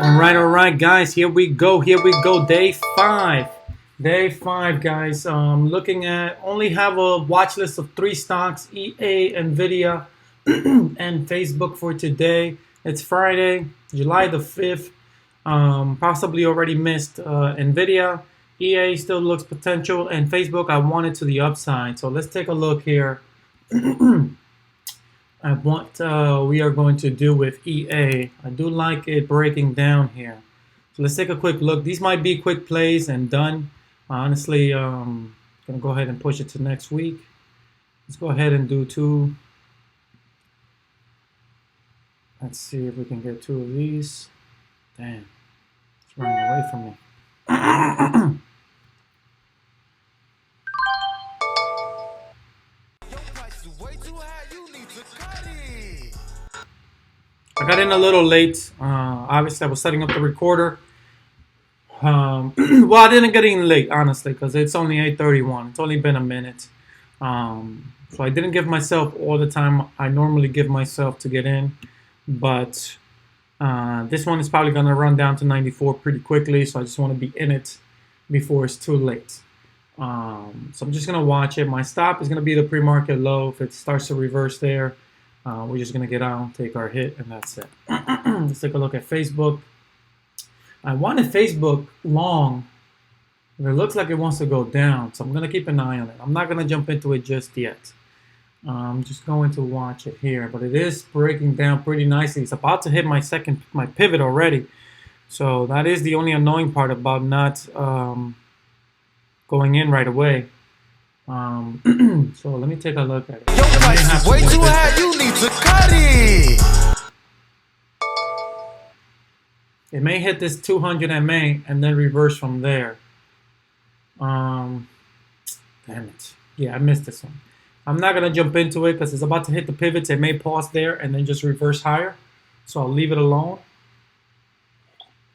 All right, guys. Here we go. Day five. Day five, guys. Looking at only have a watch list of three stocks: EA, Nvidia, and Facebook for today. It's Friday, July the 5th. Possibly already missed Nvidia. EA still looks potential, and Facebook I want it to the upside. So let's take a look here at what we are going to do with EA. I do like it breaking down here. So let's take a quick look. These might be quick plays and done. Honestly, gonna go ahead and push it to next week. Let's go ahead and do two. Let's see if we can get two of these. Damn, it's running away from me. I got in a little late. Obviously, I was setting up the recorder. Well, I didn't get in late, honestly, because it's only 8:31. It's only been a minute. So I didn't give myself all the time I normally give myself to get in. But this one is probably going to run down to 94 pretty quickly. So I just want to be in it before it's too late. So I'm just going to watch it. My stop is going to be the pre-market low. If it starts to reverse there, we're just going to get out, take our hit, and that's it. Let's take a look at Facebook. I wanted Facebook long, but it looks like it wants to go down, so I'm going to keep an eye on it. I'm not going to jump into it just yet. I'm just going to watch it here, but it is breaking down pretty nicely. It's about to hit my pivot already, so that is the only annoying part about not going in right away. So let me take a look at it. Your price is way too high, you need to cut it. It may hit this 200 MA and then reverse from there. Damn it. Yeah, I missed this one. I'm not going to jump into it because it's about to hit the pivots. It may pause there and then just reverse higher. So I'll leave it alone.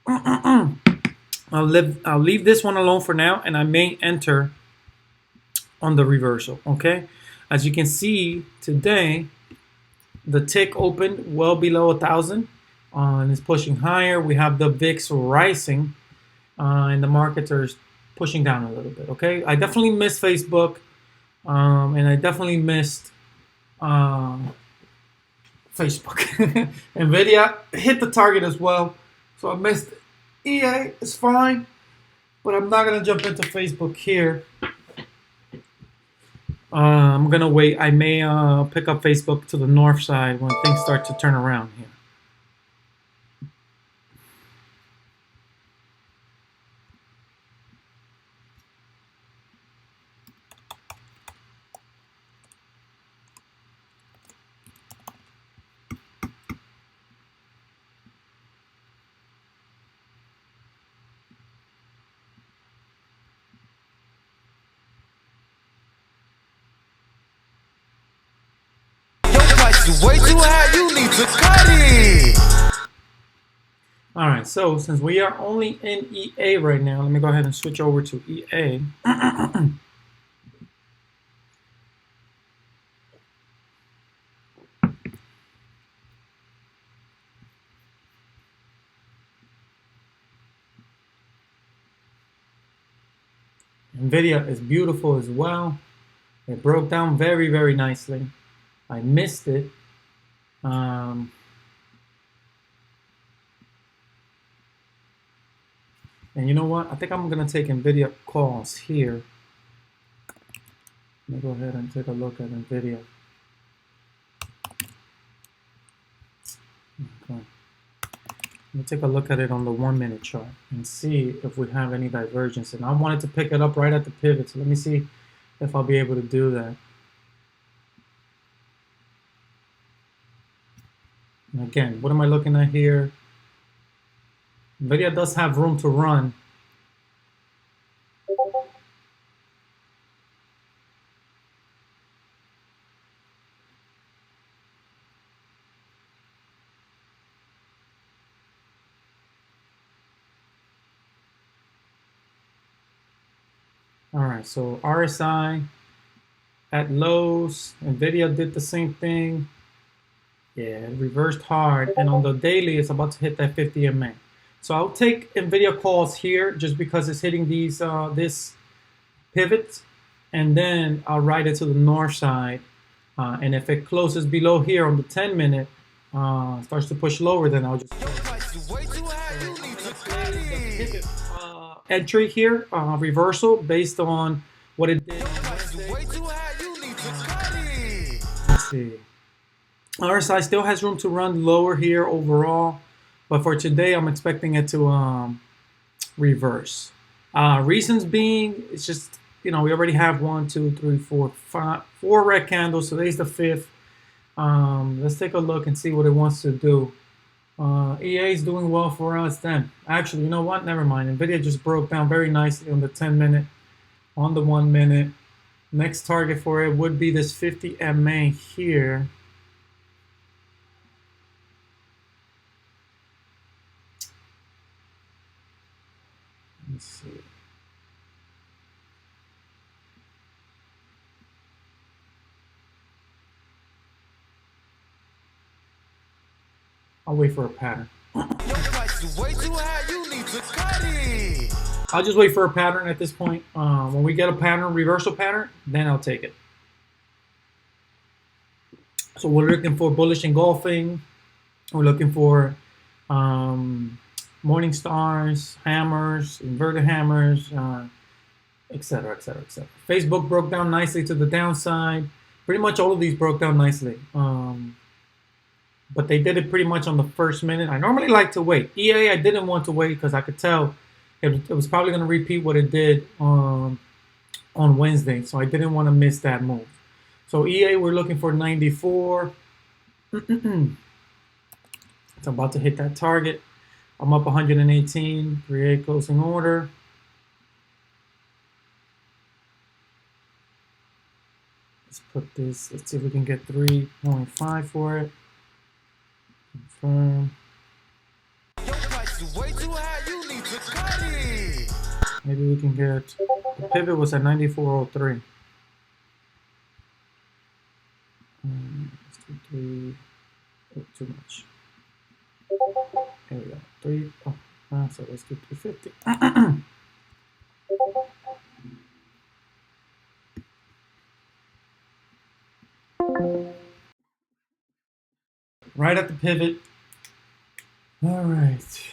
I'll leave this one alone for now, and I may enter on the reversal. Okay, as you can see today, the tick opened well below 1,000 and is pushing higher. We have the VIX rising, and the markets are pushing down a little bit. Okay, I definitely missed Facebook, and I definitely missed Facebook. Nvidia hit the target as well, so I missed it. EA is fine, but I'm not gonna jump into Facebook here. I'm gonna wait. I may pick up Facebook to the north side when things start to turn around here. Way too high, you need to cut it. All right, so since we are only in EA right now, let me go ahead and switch over to EA. Nvidia is beautiful as well. It broke down very, very nicely. I missed it. And you know what? I think I'm going to take Nvidia calls here. Let me go ahead and take a look at Nvidia. Okay. Let me take a look at it on the 1 minute chart and see if we have any divergence. And I wanted to pick it up right at the pivot. So let me see if I'll be able to do that. And again, what am I looking at here? Nvidia does have room to run. All right, so RSI at lows, Nvidia did the same thing. Yeah, it reversed hard, and on the daily, it's about to hit that 50 MA. So I'll take Nvidia calls here just because it's hitting these this pivot, and then I'll ride it to the north side. And if it closes below here on the 10-minute, starts to push lower, then I'll just pivot, entry here, reversal based on what it did. Let's see. RSI still has room to run lower here overall, but for today, I'm expecting it to reverse. Reasons being, it's just, we already have 1, 2, 3, 4, 5, 4 red candles. Today's the 5th. Let's take a look and see what it wants to do. EA is doing well for us then. Actually, you know what? Never mind. Nvidia just broke down very nicely on the 10-minute, on the 1-minute. Next target for it would be this 50 MA here. Let's see. I'll wait for a pattern. I'll just wait for a pattern at this point. When we get a pattern, reversal pattern, then I'll take it. So we're looking for bullish engulfing. We're looking for morning stars, hammers, inverted hammers, etc., etc., etc. Facebook broke down nicely to the downside. Pretty much all of these broke down nicely. But they did it pretty much on the first minute. I normally like to wait. EA, I didn't want to wait because I could tell it was probably going to repeat what it did on Wednesday. So I didn't want to miss that move. So EA, we're looking for 94. It's about to hit that target. I'm up 118. Create closing order. Let's put this. Let's see if we can get 3.5 for it. Confirm. Maybe we can get. The pivot was at 94.03. Let's do 3. Oh, too much. There we go. 3. Oh, so let's do 350. Right at the pivot. All right.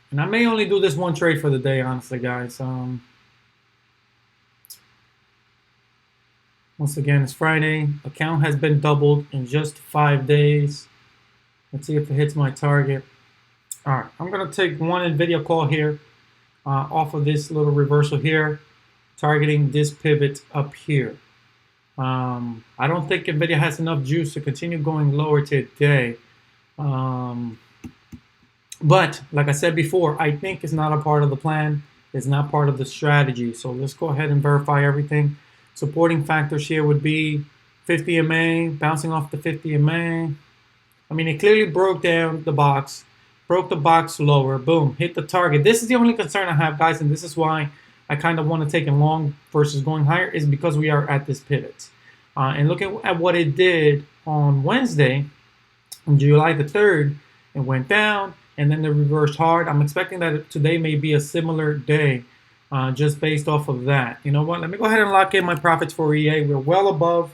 And I may only do this one trade for the day, honestly, guys. Once again, it's Friday. Account has been doubled in just 5 days. Let's see if it hits my target. All right, I'm going to take one NVIDIA call here off of this little reversal here, targeting this pivot up here. I don't think NVIDIA has enough juice to continue going lower today. But like I said before, I think it's not a part of the plan. It's not part of the strategy. So let's go ahead and verify everything. Supporting factors here would be 50 MA, bouncing off the 50 MA. I mean, it clearly broke down the box, broke the box lower, boom, hit the target. This is the only concern I have, guys, and this is why I kind of want to take it long versus going higher, is because we are at this pivot. And looking at what it did on Wednesday, on July the 3rd, it went down, and then it reversed hard. I'm expecting that today may be a similar day, just based off of that. You know what? Let me go ahead and lock in my profits for EA. We're well above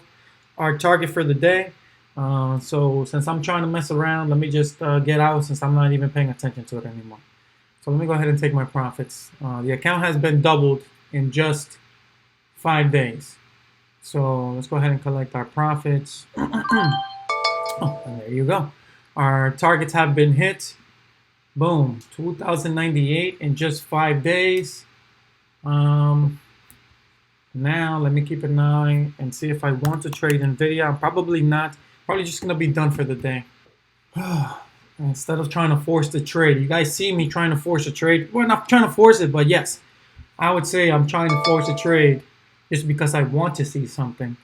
our target for the day. So since I'm trying to mess around, let me just get out since I'm not even paying attention to it anymore. So let me go ahead and take my profits. The account has been doubled in just 5 days. So let's go ahead and collect our profits. Oh, and there you go. Our targets have been hit. Boom, 2,098 in just 5 days. Now let me keep an eye and see if I want to trade NVIDIA. I'm probably not. Probably just gonna be done for the day. Instead of trying to force the trade, you guys see me trying to force a trade. Well, not trying to force it, but yes, I would say I'm trying to force a trade just because I want to see something.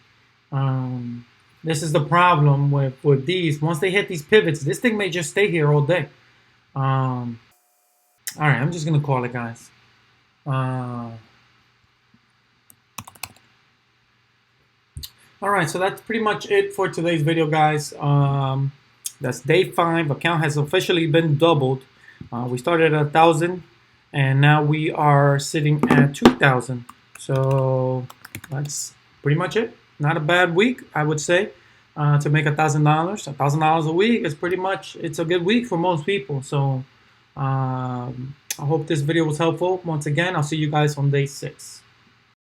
This is the problem with these. Once they hit these pivots, this thing may just stay here all day. All right, I'm just gonna call it, guys. All right, so that's pretty much it for today's video, guys. That's day 5. Account has officially been doubled. We started at 1,000, and now we are sitting at 2,000. So that's pretty much it. Not a bad week, I would say, to make $1,000. $1,000 a week is pretty much, it's a good week for most people. So I hope this video was helpful. Once again, I'll see you guys on day 6.